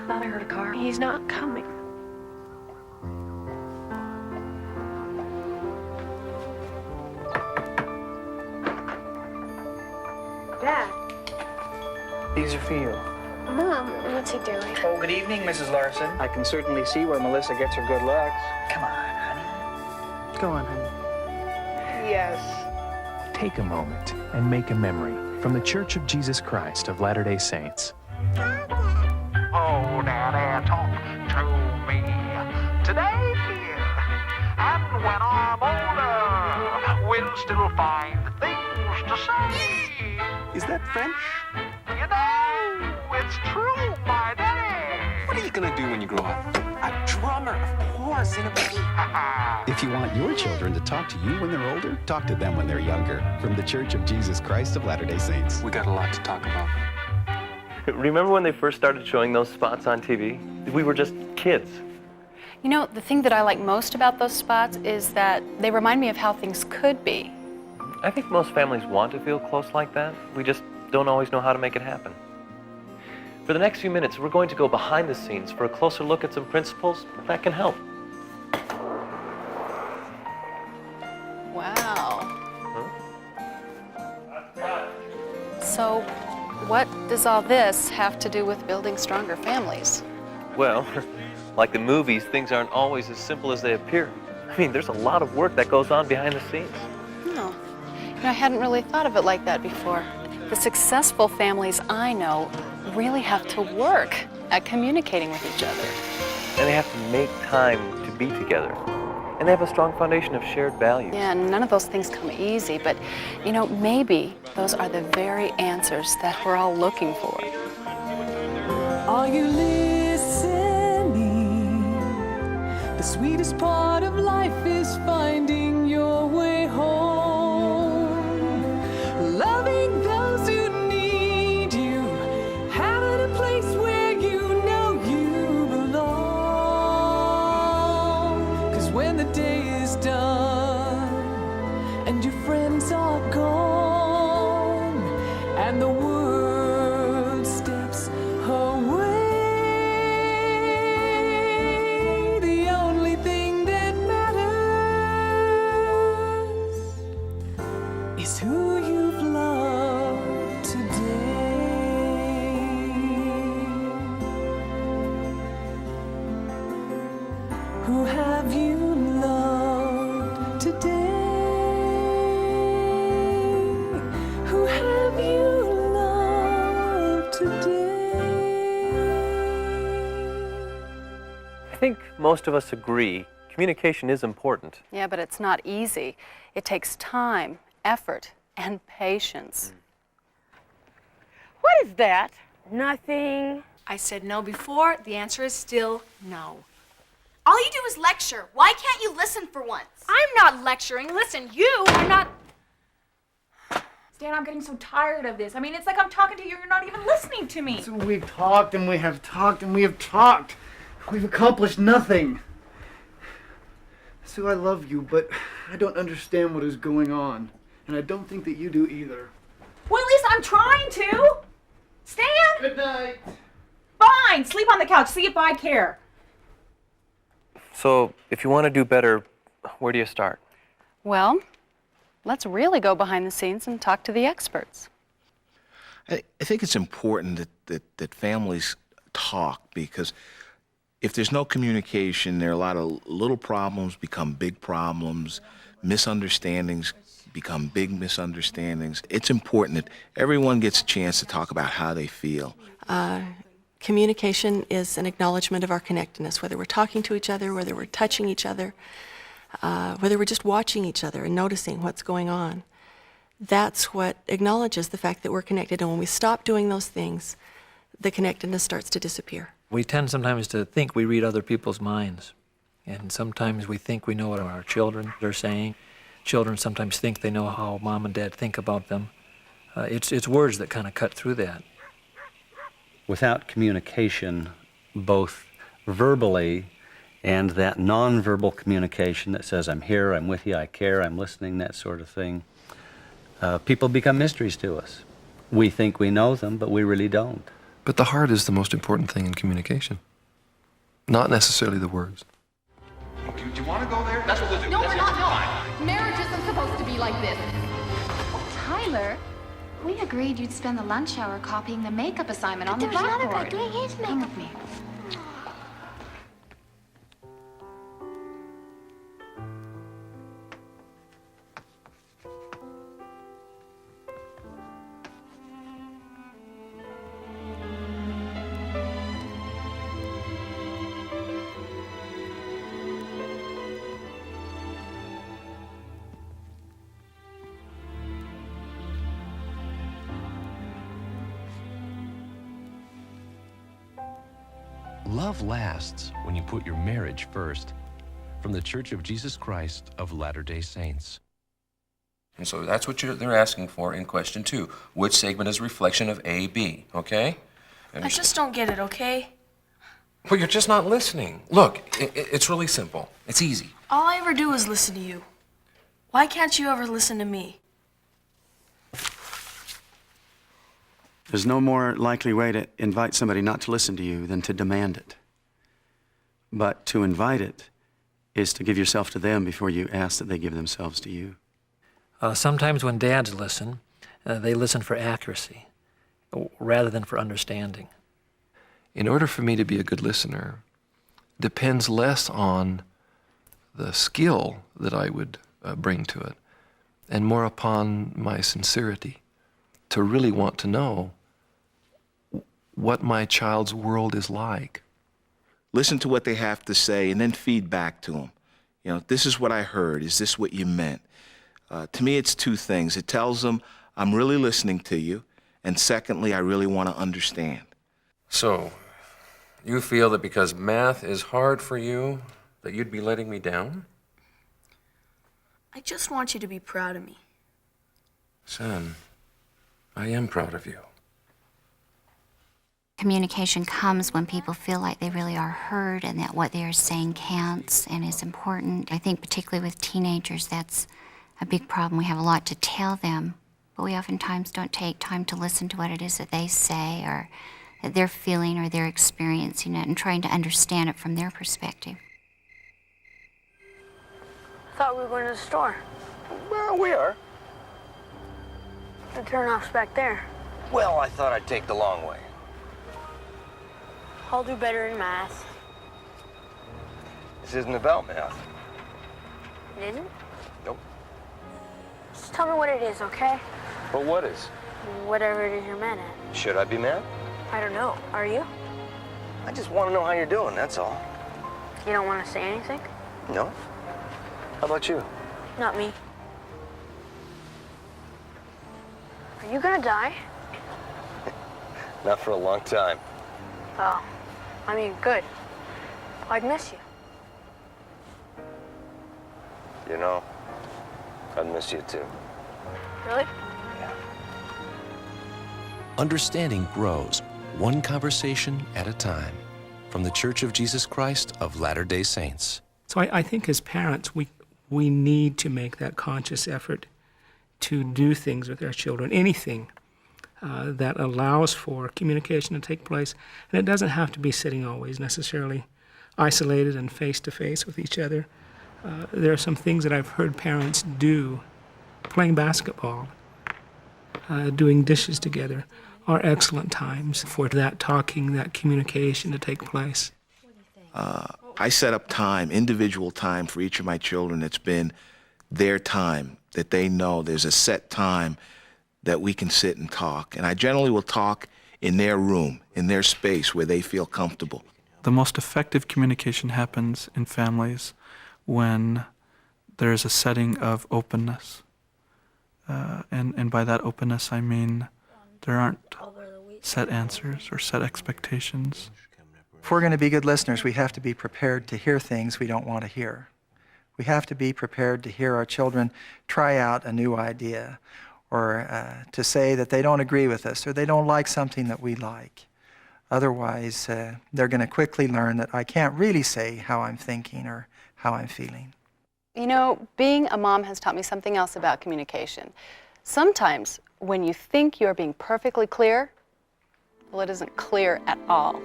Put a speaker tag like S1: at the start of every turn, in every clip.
S1: I thought I heard a car. He's not coming. Dad.
S2: These are for you.
S1: Mom, what's he doing?
S2: Oh, good evening, Mrs. Larson. I can certainly see where Melissa gets her good looks. Come on, honey. Go on, honey. Yes.
S3: Take a moment and make a memory from the Church of Jesus Christ of Latter-day Saints.
S4: Oh, Daddy, talk to me today. And when I'm older, we'll still find things to say.
S5: Is that French?
S4: You know, it's true, my daddy.
S5: What are you gonna do when you grow up? A drummer, of course, in a band. If you want your children to talk to you when they're older, talk to them when they're younger. From the Church of Jesus Christ of Latter-day Saints.
S6: We got a lot to talk about.
S7: Remember when they first started showing those spots on TV? We were just kids.
S8: You know, the thing that I like most about those spots is that they remind me of how things could be.
S7: I think most families want to feel close like that. We just don't always know how to make it happen. For the next few minutes, we're going to go behind the scenes for a closer look at some principles that can help.
S8: Wow. So, what does all this have to do with building stronger families?
S7: Well, like the movies, things aren't always as simple as they appear. I mean, there's a lot of work that goes on behind the scenes.
S8: No. You know, I hadn't really thought of it like that before. The successful families I know really have to work at communicating with each other.
S7: And they have to make time to be together. And they have a strong foundation of shared values.
S8: Yeah, and none of those things come easy, but, you know, maybe those are the very answers that we're all looking for.
S9: Are you listening? The sweetest part of life is finding your way home. Loving those who need you, having a place where you know you belong. 'Cause when the day is done and your friends are gone and the world steps away, the only thing that matters is who you've loved today. Who have you loved today? Who have you loved today?
S7: I think most of us agree communication is important.
S8: Yeah, but it's not easy. It takes time, effort, and patience.
S10: What is that?
S1: Nothing.
S11: I said no before. The answer is still no. All you do is lecture. Why can't you listen for once? I'm not lecturing. Listen, you are not...
S10: Stan, I'm getting so tired of this. I mean, it's like I'm talking to you, you're not even listening to me.
S12: So we've talked and we have talked and we have talked. We've accomplished nothing. Sue, I love you, but I don't understand what is going on. And I don't think that you do either.
S10: Well, at least I'm trying to. Stan!
S12: Good night.
S10: Fine, sleep on the couch. See if I care.
S7: So, if you want to do better, where do you start?
S8: Well, let's really go behind the scenes and talk to the experts.
S13: I think it's important that families talk, because if there's no communication, there are a lot of little problems become big problems, misunderstandings become big misunderstandings. It's important that everyone gets a chance to talk about how they feel.
S14: Communication is an acknowledgement of our connectedness, whether we're talking to each other, whether we're touching each other, whether we're just watching each other and noticing what's going on. That's what acknowledges the fact that we're connected, and when we stop doing those things, the connectedness starts to disappear.
S6: We tend sometimes to think we read other people's minds, and sometimes we think we know what our children are saying. Children sometimes think they know how mom and dad think about them. It's words that kind of cut through that.
S15: Without communication, both verbally and that nonverbal communication that says, I'm here, I'm with you, I care, I'm listening, that sort of thing, people become mysteries to us. We think we know them, but we really don't.
S16: But the heart is the most important thing in communication, not necessarily the words.
S4: Do you want to go there? That's what we'll do.
S17: No, we're not. No. Marriage isn't supposed to be like this.
S18: Tyler, we agreed you'd spend the lunch hour copying the makeup assignment on the blackboard.
S17: There's another guy doing his makeup.
S18: Come with me.
S19: Love lasts when you put your marriage first. From the Church of Jesus Christ of Latter-day Saints.
S20: And so that's what they're asking for in question 2. Which segment is a reflection of A, B, okay?
S21: I just don't get it, okay?
S20: Well, you're just not listening. Look, it's really simple. It's easy.
S21: All I ever do is listen to you. Why can't you ever listen to me?
S12: There's no more likely way to invite somebody not to listen to you than to demand it. But to invite it is to give yourself to them before you ask that they give themselves to you.
S6: Sometimes when dads listen, they listen for accuracy rather than for understanding.
S16: In order for me to be a good listener, depends less on the skill that I would bring to it and more upon my sincerity to really want to know what my child's world is like.
S13: Listen to what they have to say and then feed back to them. You know, this is what I heard. Is this what you meant? To me, it's 2 things. It tells them, I'm really listening to you, and secondly, I really want to understand.
S20: So, you feel that because math is hard for you, that you'd be letting me down?
S21: I just want you to be proud of me.
S20: Son, I am proud of you.
S18: Communication comes when people feel like they really are heard and that what they are saying counts and is important. I think particularly with teenagers, that's a big problem. We have a lot to tell them, but we oftentimes don't take time to listen to what it is that they say or that they're feeling or they're experiencing it and trying to understand it from their perspective.
S1: I thought we were going to the store.
S22: Well, we are.
S1: The turnoff's back there.
S22: Well, I thought I'd take the long way.
S1: I'll do better in math.
S22: This isn't about math.
S1: It isn't?
S22: Nope.
S1: Just tell me what it is, okay?
S22: But what is?
S1: Whatever it is you're mad at.
S22: Should I be mad?
S1: I don't know. Are you?
S22: I just want to know how you're doing, that's all.
S1: You don't want to say anything?
S22: No? How about you?
S1: Not me. Are you gonna die?
S22: Not for a long time.
S1: Oh, I mean, good. I'd miss you.
S22: You know, I'd miss you too.
S1: Really?
S19: Understanding grows, one conversation at a time. From the Church of Jesus Christ of Latter-day Saints.
S23: So I think as parents, we need to make that conscious effort to do things with our children, anything that allows for communication to take place. And it doesn't have to be sitting always necessarily isolated and face-to-face with each other. There are some things that I've heard parents do, playing basketball, doing dishes together, are excellent times for that talking, that communication to take place.
S13: I set up time, individual time for each of my children. It's been their time, that they know there's a set time that we can sit and talk. And I generally will talk in their room, in their space where they feel comfortable.
S24: The most effective communication happens in families when there's a setting of openness. And by that openness, I mean there aren't set answers or set expectations.
S2: If we're going to be good listeners, we have to be prepared to hear things we don't want to hear. We have to be prepared to hear our children try out a new idea, or to say that they don't agree with us, or they don't like something that we like. Otherwise, they're going to quickly learn that I can't really say how I'm thinking or how I'm feeling.
S8: You know, being a mom has taught me something else about communication. Sometimes when you think you're being perfectly clear, Well, it isn't clear at all.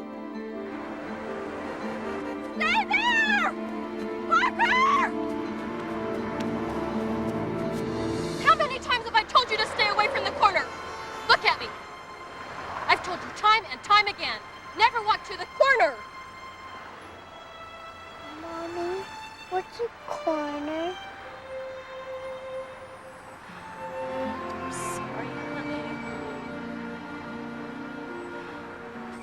S17: Stay there! Parker! How many times have I told you to stay away from the corner? Look at me. I've told you time and time again, never walk to the corner.
S3: Mommy, what's a corner?
S17: I'm sorry, honey.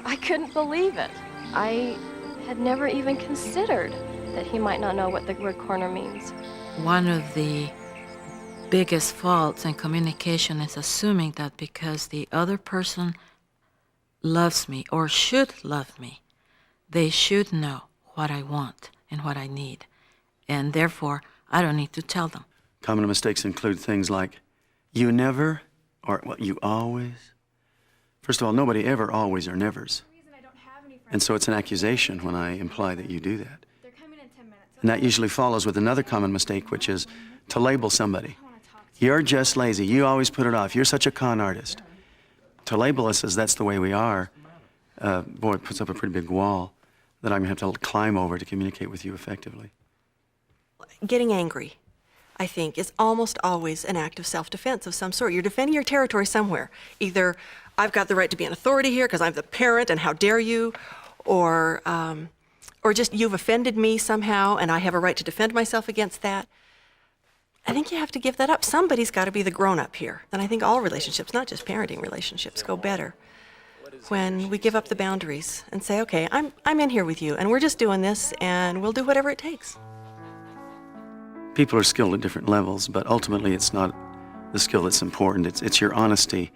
S17: I couldn't believe it. I had never even considered that he might not know what the word corner means.
S5: One of the biggest faults in communication is assuming that because the other person loves me or should love me, they should know what I want and what I need, and therefore I don't need to tell them.
S12: Common mistakes include things like, you never, or well, you always. First of all, nobody ever, always, or nevers. And so it's an accusation when I imply that you do that. And that usually follows with another common mistake, which is to label somebody. You're just lazy. You always put it off. You're such a con artist. To label us as that's the way we are, boy, it puts up a pretty big wall that I'm going to have to climb over to communicate with you effectively.
S14: Getting angry, I think, is almost always an act of self-defense of some sort. You're defending your territory somewhere. Either I've got the right to be an authority here because I'm the parent and how dare you, or just you've offended me somehow and I have a right to defend myself against that. I think you have to give that up. Somebody's got to be the grown-up here. And I think all relationships, not just parenting relationships, go better when we give up the boundaries and say, okay, I'm in here with you and we're just doing this and we'll do whatever it takes.
S12: People are skilled at different levels, but ultimately it's not the skill that's important. It's your honesty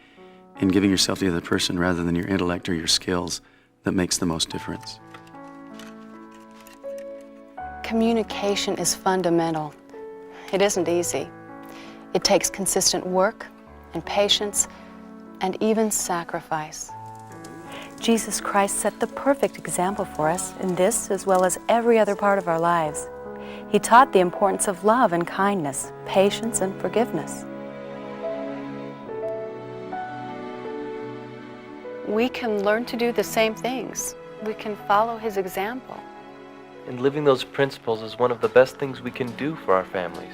S12: in giving yourself to the other person rather than your intellect or your skills that makes the most difference.
S8: Communication is fundamental. It isn't easy. It takes consistent work and patience and even sacrifice. Jesus Christ set the perfect example for us in this as well as every other part of our lives. He taught the importance of love and kindness, patience and forgiveness. We can learn to do the same things. We can follow his example.
S7: And living those principles is one of the best things we can do for our families.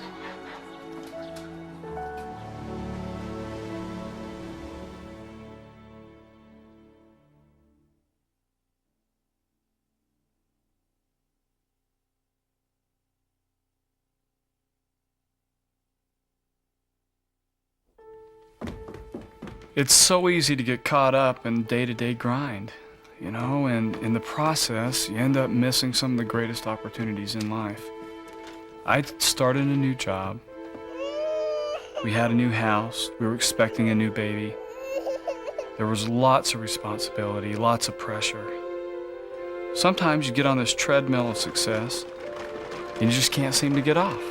S9: It's so easy to get caught up in day-to-day grind, you know, and in the process, you end up missing some of the greatest opportunities in life. I started a new job. We had a new house. We were expecting a new baby. There was lots of responsibility, lots of pressure. Sometimes you get on this treadmill of success, and you just can't seem to get off.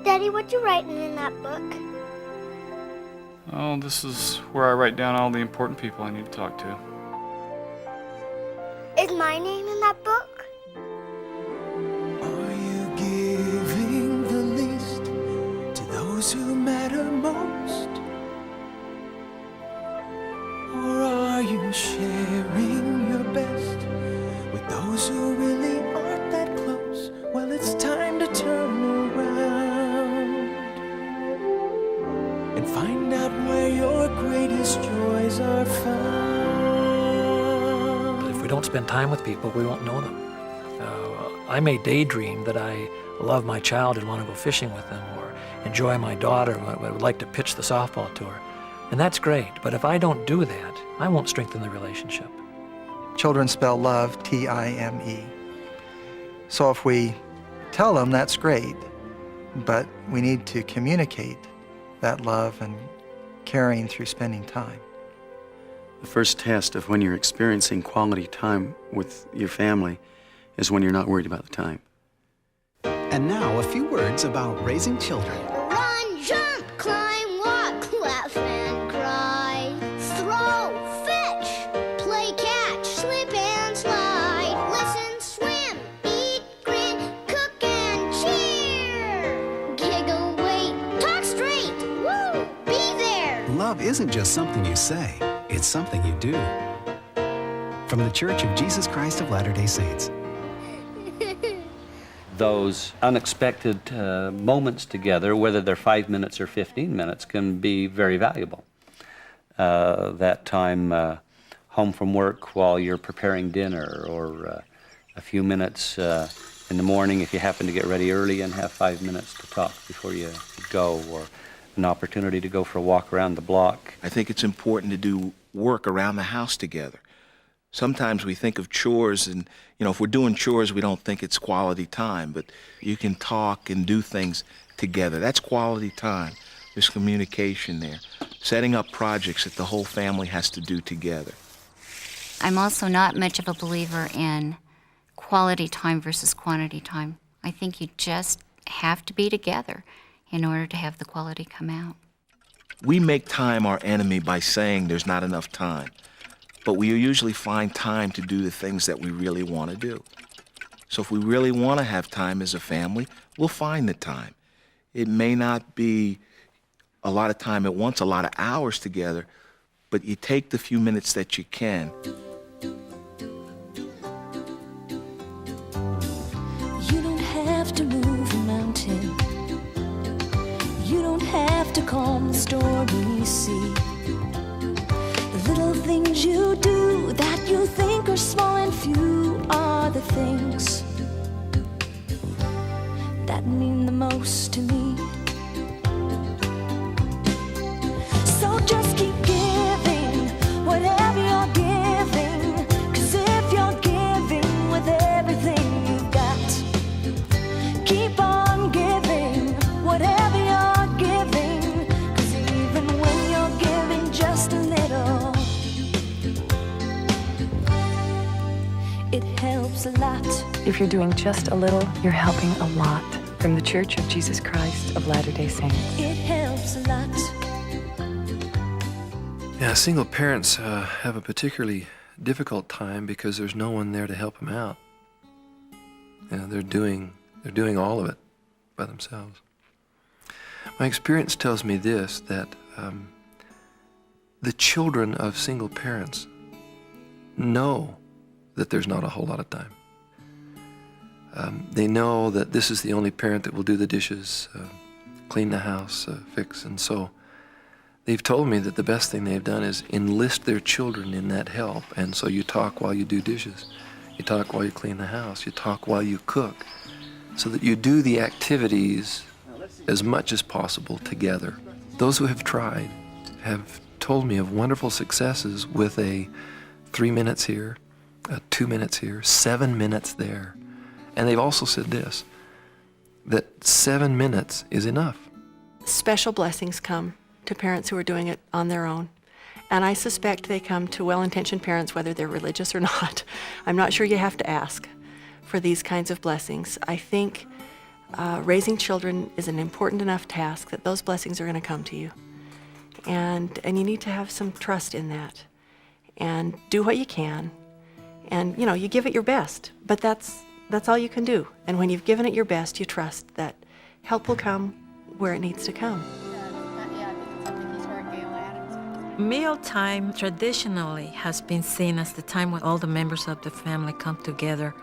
S3: Daddy, what you writing in that book?
S9: Oh, this is where I write down all the important people I need to talk to.
S3: Is my name in that book?
S11: Are you giving the least to those who matter most? Or are you sharing your best with those who really aren't that close? Well, it's time to turn around and find out where your greatest joys are found.
S6: If we don't spend time with people, we won't know them. I may daydream that I love my child and want to go fishing with them, or enjoy my daughter and would like to pitch the softball to her. And that's great, but if I don't do that, I won't strengthen the relationship.
S2: Children spell love T-I-M-E. So if we tell them, that's great, but we need to communicate that love and caring through spending time.
S12: The first test of when you're experiencing quality time with your family is when you're not worried about the time.
S25: And now a few words about raising children.
S3: Run, jump, climb, walk, laugh and cry. Throw, fetch, play catch, slip and slide. Listen, swim, eat, grin, cook and cheer. Giggle, wait,
S25: love isn't just something you say, it's something you do. From the Church of Jesus Christ of Latter-day Saints.
S4: Those unexpected moments together, whether they're 5 minutes or 15 minutes, can be very valuable. That time home from work while you're preparing dinner, or a few minutes in the morning if you happen to get ready early and have 5 minutes to talk before you go, or an opportunity to go for a walk around the block.
S13: I think it's important to do work around the house together. Sometimes we think of chores and, if we're doing chores, we don't think it's quality time, but you can talk and do things together. That's quality time. There's communication there. Setting up projects that the whole family has to do together.
S18: I'm also not much of a believer in quality time versus quantity time. I think you just have to be together in order to have the quality come out.
S13: We make time our enemy by saying there's not enough time. But we usually find time to do the things that we really want to do. So if we really want to have time as a family, we'll find the time. It may not be a lot of time at once, a lot of hours together, but you take the few minutes that you can.
S10: You don't have to move a mountain. You don't have to calm the storm we see. Little things you do that you think are small and few are the things that mean the most to me. So just keep giving whatever you're giving, 'cause if you're giving with everything you've got, keep on giving whatever you're giving, 'cause even when you're giving just a little, it helps a lot.
S15: If you're doing just a little, you're helping a lot. From the Church of Jesus Christ of Latter-day Saints.
S10: It helps a lot.
S20: Yeah, single parents have a particularly difficult time because there's no one there to help them out. They're doing all of it by themselves. My experience tells me this, that the children of single parents know that there's not a whole lot of time. They know that this is the only parent that will do the dishes, clean the house, fix, and so they've told me that the best thing they've done is enlist their children in that help. And so you talk while you do dishes, you talk while you clean the house, you talk while you cook, so that you do the activities as much as possible together. Those who have tried have told me of wonderful successes with a 3 minutes here, 2 minutes here, 7 minutes there. And they've also said this, that 7 minutes is enough.
S14: Special blessings come to parents who are doing it on their own. And I suspect they come to well-intentioned parents, whether they're religious or not. I'm not sure you have to ask for these kinds of blessings. I think raising children is an important enough task that those blessings are going to come to you. And you need to have some trust in that. And do what you can. And, you give it your best. But that's all you can do. And when you've given it your best, you trust that help will come where it needs to come.
S5: Mealtime traditionally has been seen as the time when all the members of the family come together.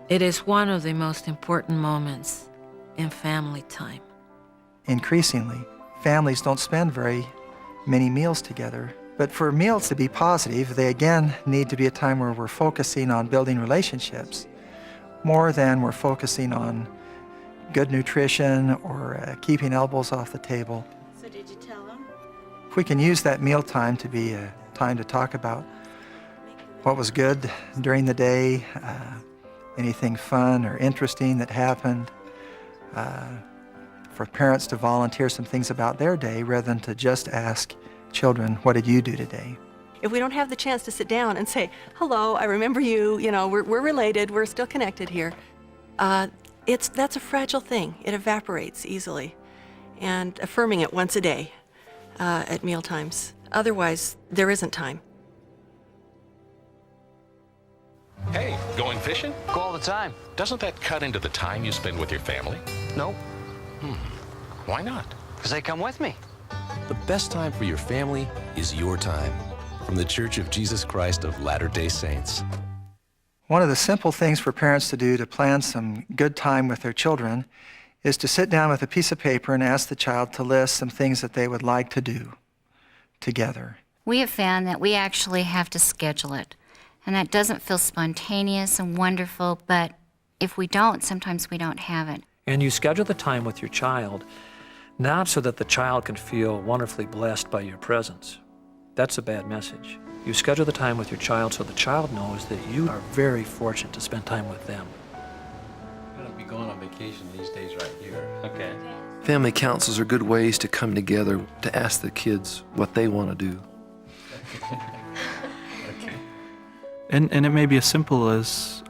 S5: It is one of the most important moments in family time.
S2: Increasingly, families don't spend very many meals together. But for meals to be positive, they again need to be a time where we're focusing on building relationships more than we're focusing on good nutrition or keeping elbows off the table.
S16: So did you tell them?
S2: If we can use that meal time to be a time to talk about what was good during the day, anything fun or interesting that happened, for parents to volunteer some things about their day rather than to just ask children, what did you do today?
S14: If we don't have the chance to sit down and say, hello, I remember you, we're related, we're still connected here, that's a fragile thing. It evaporates easily. And affirming it once a day at meal times. Otherwise, there isn't time.
S21: Hey, going fishing?
S26: Go all the time.
S21: Doesn't that cut into the time you spend with your family?
S26: Nope.
S21: Why not?
S26: Because they come with me.
S21: The best time for your family is your time. From the Church of Jesus Christ of Latter-day Saints.
S2: One of the simple things for parents to do to plan some good time with their children is to sit down with a piece of paper and ask the child to list some things that they would like to do together.
S18: We have found that we actually have to schedule it, and that doesn't feel spontaneous and wonderful, but if we don't, sometimes we don't have it.
S6: And you schedule the time with your child, not so that the child can feel wonderfully blessed by your presence. That's a bad message. You schedule the time with your child so the child knows that you are very fortunate to spend time with them.
S1: I'm going to be going on vacation these days right here.
S4: Okay.
S20: Family councils are good ways to come together to ask the kids what they want to do.
S24: And it may be as simple as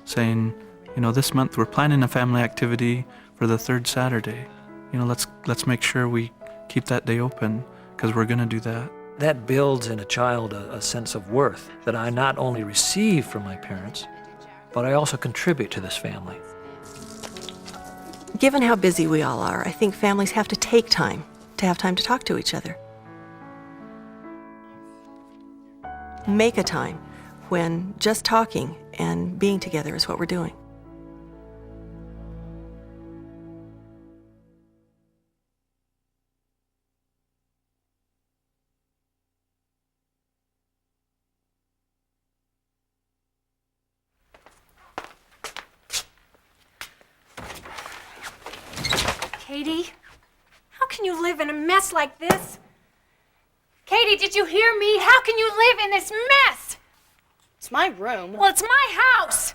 S24: saying, this month we're planning a family activity for the third Saturday. Let's make sure we keep that day open because we're going to do that.
S6: That builds in a child a sense of worth that I not only receive from my parents, but I also contribute to this family.
S14: Given how busy we all are, I think families have to take time to have time to talk to each other. Make a time when just talking and being together is what we're doing.
S17: Katie, how can you live in a mess like this? Katie, did you hear me? How can you live in this mess?
S16: It's my room.
S17: Well, it's my house.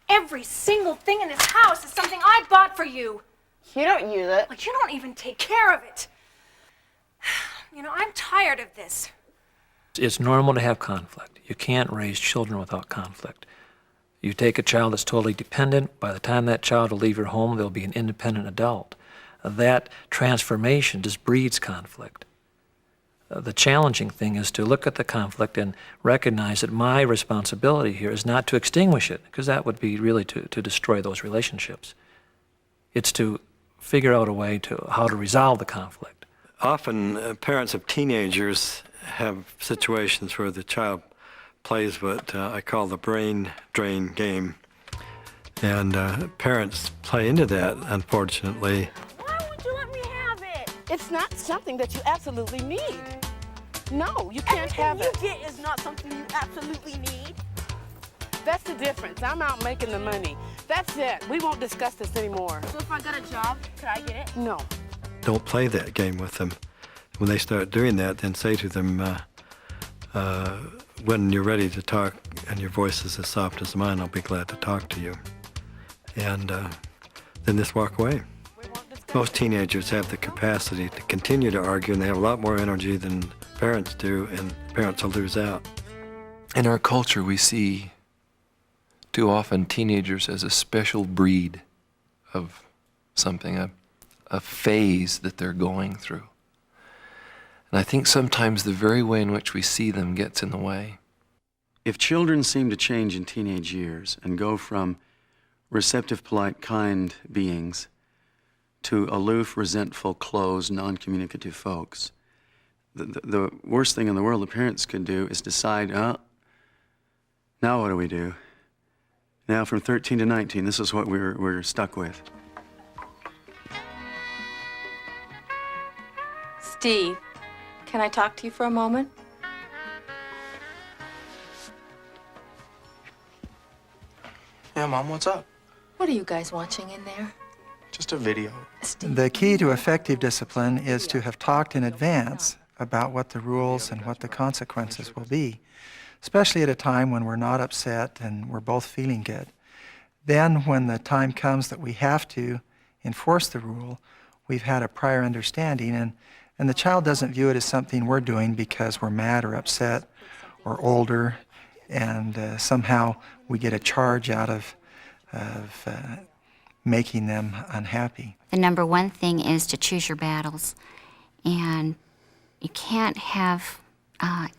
S17: Every single thing in this house is something I bought for you.
S16: You don't use it.
S17: Like, you don't even take care of it. I'm tired of this.
S6: It's normal to have conflict. You can't raise children without conflict. You take a child that's totally dependent, by the time that child will leave your home, they'll be an independent adult. That transformation just breeds conflict. The challenging thing is to look at the conflict and recognize that my responsibility here is not to extinguish it, because that would be really to destroy those relationships. It's to figure out a way to how to resolve the conflict.
S19: Often parents of teenagers have situations where the child plays what I call the brain drain game. And parents play into that, unfortunately.
S16: Why would you let me have it? It's not something that you absolutely need. No, you can't have it. Everything you get is not something you absolutely need. That's the difference. I'm out making the money. That's it. We won't discuss this anymore.
S17: So if I got a job, could I get it?
S16: No.
S19: Don't play that game with them. When they start doing that, then say to them, when you're ready to talk and your voice is as soft as mine, I'll be glad to talk to you. And then just walk away. Most teenagers have the capacity to continue to argue, and they have a lot more energy than parents do, and parents will lose out.
S20: In our culture, we see too often teenagers as a special breed of something, a phase that they're going through. And I think sometimes the very way in which we see them gets in the way.
S12: If children seem to change in teenage years and go from receptive, polite, kind beings to aloof, resentful, closed, non-communicative folks, the worst thing in the world the parents could do is decide, now what do we do? Now from 13 to 19, this is what we're stuck with.
S22: Steve, can I talk to you for a moment?
S23: Yeah, Mom, what's up?
S22: What are you guys watching in there?
S23: Just a video.
S2: The key to effective discipline is to have talked in advance about what the rules and what the consequences will be, especially at a time when we're not upset and we're both feeling good. Then when the time comes that we have to enforce the rule, we've had a prior understanding, and the child doesn't view it as something we're doing because we're mad or upset or older, and somehow we get a charge out of making them unhappy.
S18: The number one thing is to choose your battles, and you can't have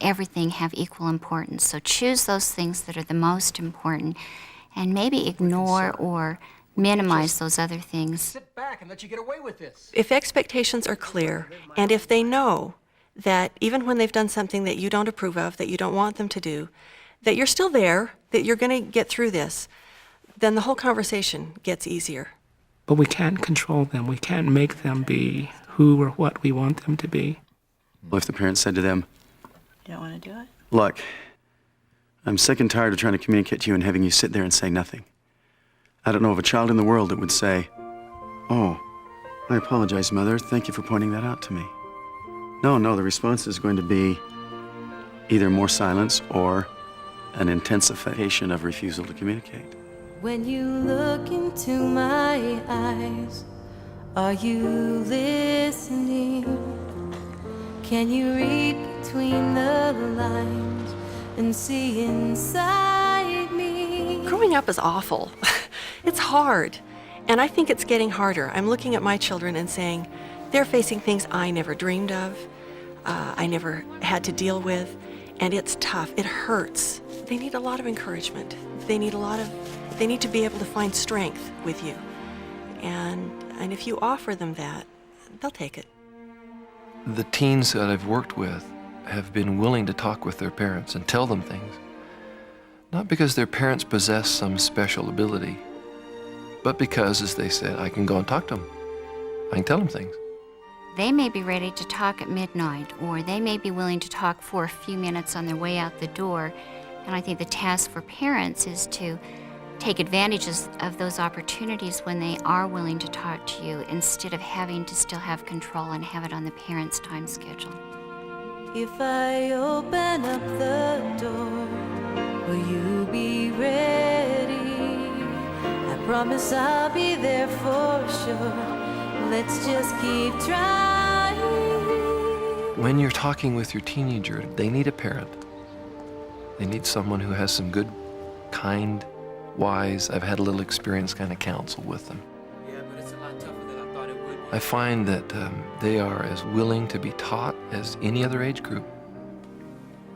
S18: everything have equal importance. So choose those things that are the most important, and maybe ignore or minimize those other things.
S3: Sit back and let you get away with this.
S14: If expectations are clear, and if they know that even when they've done something that you don't approve of, that you don't want them to do, that you're still there, that you're going to get through this, then the whole conversation gets easier.
S7: But we can't control them. We can't make them be who or what we want them to be.
S12: Well, if the parents said to them,
S8: You don't want to do it?
S12: look, I'm sick and tired of trying to communicate to you and having you sit there and say nothing. I don't know of a child in the world that would say, oh, I apologize, Mother. Thank you for pointing that out to me. No, the response is going to be either more silence or an intensification of refusal to communicate.
S10: When you look into my eyes, are you listening? Can you read between the lines and see inside me?
S14: Growing up is awful. It's hard. And I think it's getting harder. I'm looking at my children and saying, they're facing things I never dreamed of, I never had to deal with, and it's tough. It hurts. They need a lot of encouragement. They need to be able to find strength with you. And if you offer them that, they'll take it.
S20: The teens that I've worked with have been willing to talk with their parents and tell them things, not because their parents possess some special ability, but because, as they said, I can go and talk to them. I can tell them things.
S18: They may be ready to talk at midnight, or they may be willing to talk for a few minutes on their way out the door. And I think the task for parents is to take advantage of those opportunities when they are willing to talk to you, instead of having to still have control and have it on the parents' time schedule.
S10: If I open up the door, will you be ready? I promise I'll be there for sure. Let's just keep trying.
S20: When you're talking with your teenager, they need a parent. They need someone who has some good, kind, wise, I've had a little experience kind of counsel with them.
S3: Yeah, but it's a lot tougher than I thought it would be.
S20: I find that they are as willing to be taught as any other age group,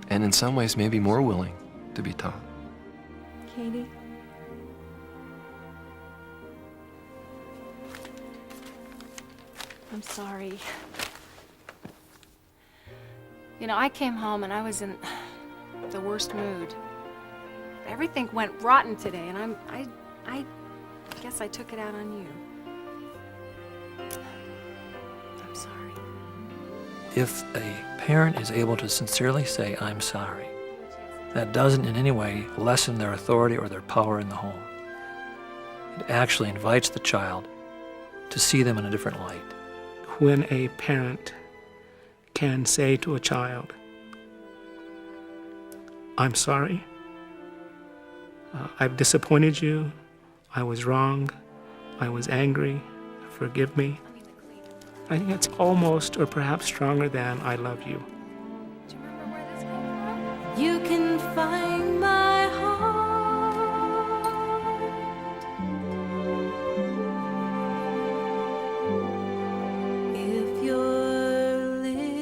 S20: and in some ways maybe more willing to be taught.
S14: Katie?
S22: I'm sorry. You know, I came home and I was in the worst mood. Everything went rotten today, and I guess I took it out on you. I'm sorry.
S6: If a parent is able to sincerely say, I'm sorry, that doesn't in any way lessen their authority or their power in the home. It actually invites the child to see them in a different light.
S7: When a parent can say to a child, I'm sorry, I've disappointed you, I was wrong, I was angry, forgive me. I think it's almost or perhaps stronger than I love you.
S10: You can find my heart if you're listening.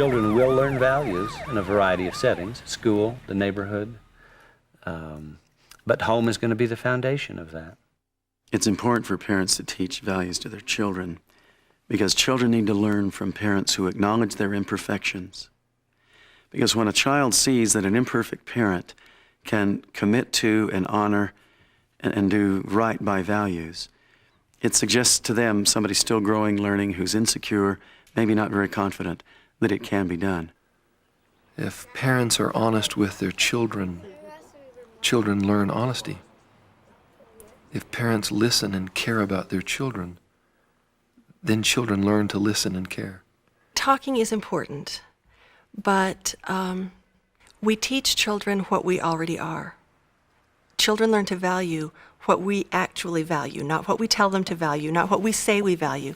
S4: children will learn values in a variety of settings, school, the neighborhood, but home is going to be the foundation of that.
S12: It's important for parents to teach values to their children because children need to learn from parents who acknowledge their imperfections. Because when a child sees that an imperfect parent can commit to and honor and do right by values, it suggests to them somebody still growing, learning, who's insecure, maybe not very confident, that it can be done.
S20: If parents are honest with their children, children learn honesty. If parents listen and care about their children, then children learn to listen and care.
S14: Talking is important, but we teach children what we already are. Children learn to value what we actually value, not what we tell them to value, not what we say we value,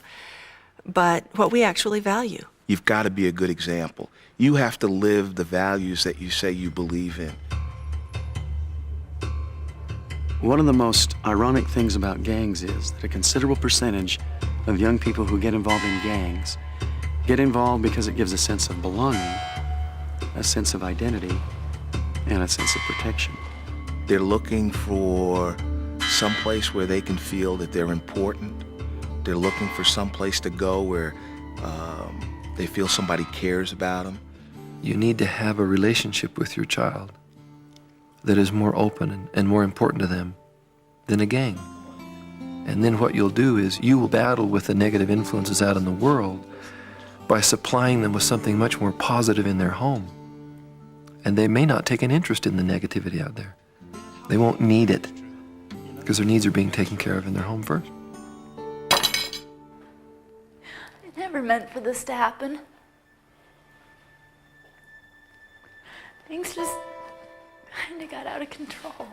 S14: but what we actually value.
S9: You've got to be a good example. You have to live the values that you say you believe in.
S12: One of the most ironic things about gangs is that a considerable percentage of young people who get involved in gangs get involved because it gives a sense of belonging, a sense of identity, and a sense of protection.
S9: They're looking for some place where they can feel that they're important. They're looking for some place to go where they feel somebody cares about them.
S20: You need to have a relationship with your child that is more open and more important to them than a gang. And then what you'll do is you will battle with the negative influences out in the world by supplying them with something much more positive in their home. And they may not take an interest in the negativity out there. They won't need it because their needs are being taken care of in their home first.
S11: I never meant for this to happen. Things just kind of got out of control.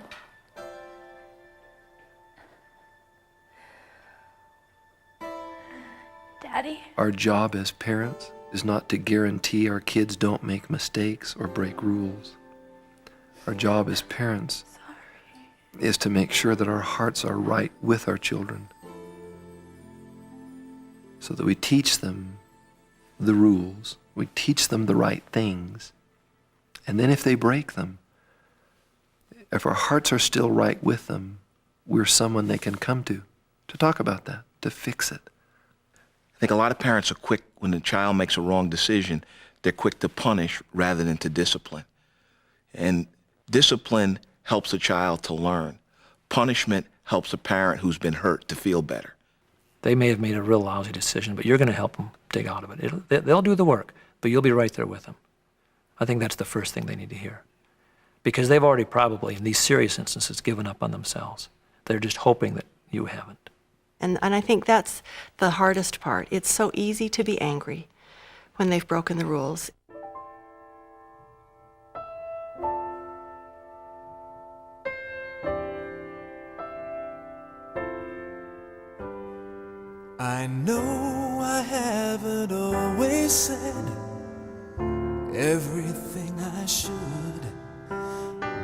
S11: Daddy?
S20: Our job as parents is not to guarantee our kids don't make mistakes or break rules. Our job as parents is to make sure that our hearts are right with our children so that we teach them the rules, we teach them the right things, and then if they break them, if our hearts are still right with them, we're someone they can come to talk about that, to fix it.
S9: I think a lot of parents are quick, when a child makes a wrong decision, they're quick to punish rather than to discipline. And discipline helps a child to learn. Punishment helps a parent who's been hurt to feel better.
S6: They may have made a real lousy decision, but you're going to help them dig out of it. They'll do the work, but you'll be right there with them. I think that's the first thing they need to hear. Because they've already probably, in these serious instances, given up on themselves. They're just hoping that you haven't.
S14: And I think that's the hardest part. It's so easy to be angry when they've broken the rules.
S13: I know I haven't always said everything I should,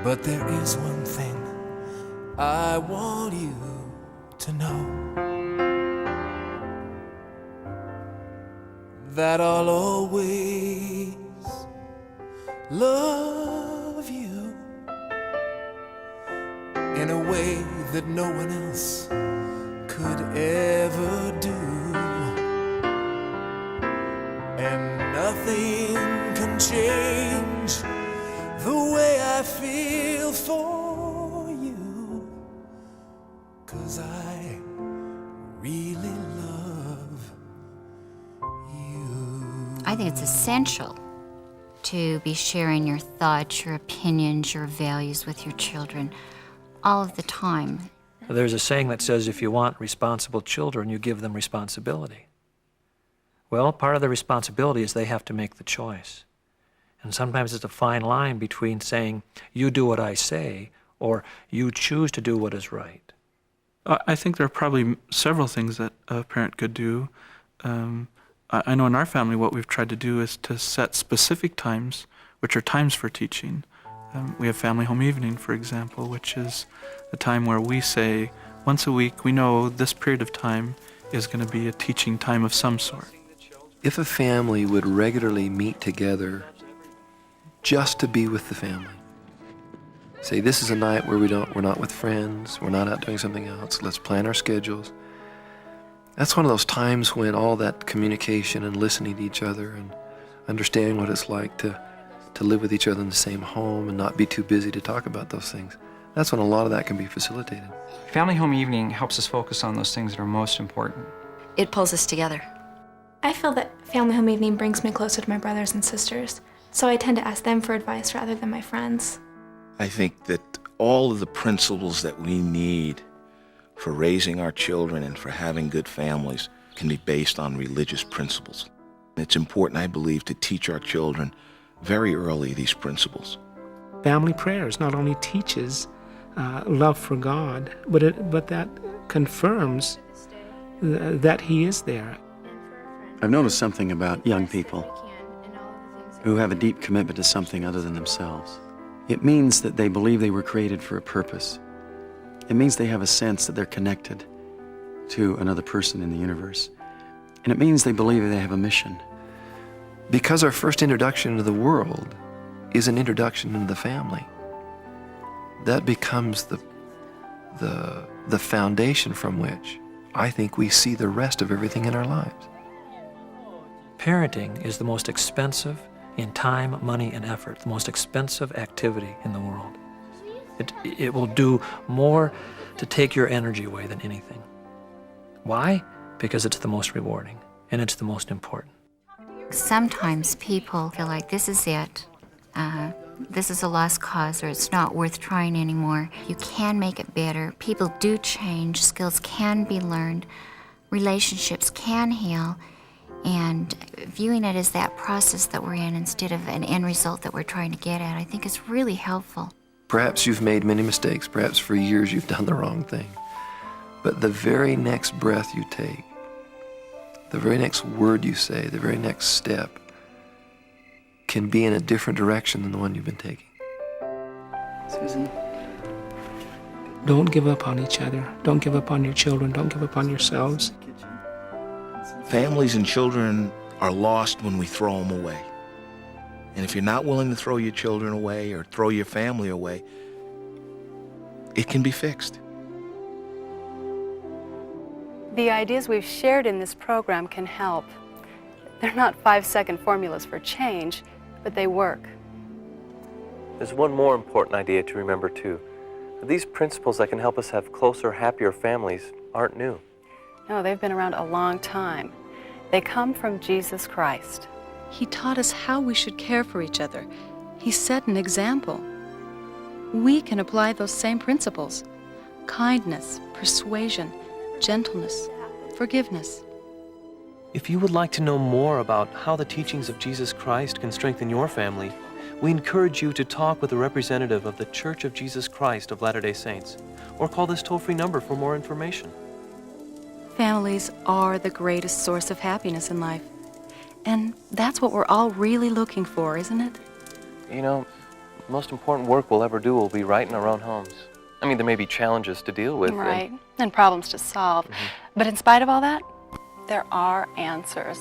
S13: but there is one thing I want you to know, that I'll always love you in a way that no one else could ever do, and nothing can change the way I feel for you, 'cause I really love you.
S18: I think it's essential to be sharing your thoughts, your opinions, your values with your children all of the time.
S6: There's a saying that says if you want responsible children, you give them responsibility. Well, part of the responsibility is they have to make the choice. And sometimes it's a fine line between saying, you do what I say, or you choose to do what is right.
S24: I think there are probably several things that a parent could do. I know in our family what we've tried to do is to set specific times, which are times for teaching. We have family home evening, for example, which is a time where we say, once a week, we know this period of time is going to be a teaching time of some sort.
S20: If a family would regularly meet together just to be with the family, say this is a night where we're not with friends, we're not out doing something else, let's plan our schedules. That's one of those times when all that communication and listening to each other and understanding what it's like to live with each other in the same home and not be too busy to talk about those things. That's when a lot of that can be facilitated.
S1: Family home evening helps us focus on those things that are most important.
S11: It pulls us together. I feel that family home evening brings me closer to my brothers and sisters, so I tend to ask them for advice rather than my friends.
S9: I think that all of the principles that we need for raising our children and for having good families can be based on religious principles. It's important, I believe, to teach our children very early these principles.
S7: Family prayers not only teaches love for God, but that confirms that He is there.
S12: I've noticed something about young people who have a deep commitment to something other than themselves. It means that they believe they were created for a purpose. It means they have a sense that they're connected to another person in the universe. And it means they believe that they have a mission.
S20: Because our first introduction into the world is an introduction into the family, that becomes the foundation from which I think we see the rest of everything in our lives.
S6: Parenting is the most expensive in time, money, and effort, the most expensive activity in the world. It will do more to take your energy away than anything. Why? Because it's the most rewarding and it's the most important.
S18: Sometimes people feel like this is it. This is a lost cause, or it's not worth trying anymore. You can make it better. People do change. Skills can be learned. Relationships can heal. And viewing it as that process that we're in instead of an end result that we're trying to get at, I think is really helpful.
S20: Perhaps you've made many mistakes. Perhaps for years you've done the wrong thing. But the very next breath you take, the very next word you say, the very next step can be in a different direction than the one you've been taking.
S7: Susan? Don't give up on each other. Don't give up on your children. Don't give up on yourselves.
S9: Families and children are lost when we throw them away. And if you're not willing to throw your children away or throw your family away, it can be fixed.
S22: The ideas we've shared in this program can help. They're not 5-second formulas for change, but they work.
S5: There's one more important idea to remember too. These principles that can help us have closer, happier families aren't new.
S22: No, they've been around a long time. They come from Jesus Christ.
S15: He taught us how we should care for each other. He set an example. We can apply those same principles: kindness, persuasion, gentleness, forgiveness.
S5: If you would like to know more about how the teachings of Jesus Christ can strengthen your family, we encourage you to talk with a representative of the Church of Jesus Christ of Latter-day Saints, or call this toll-free number for more information.
S15: Families are the greatest source of happiness in life. And that's what we're all really looking for, isn't it?
S5: You know, the most important work we'll ever do will be right in our own homes. I mean, there may be challenges to deal with.
S22: Right, and problems to solve. But in spite of all that, there are answers.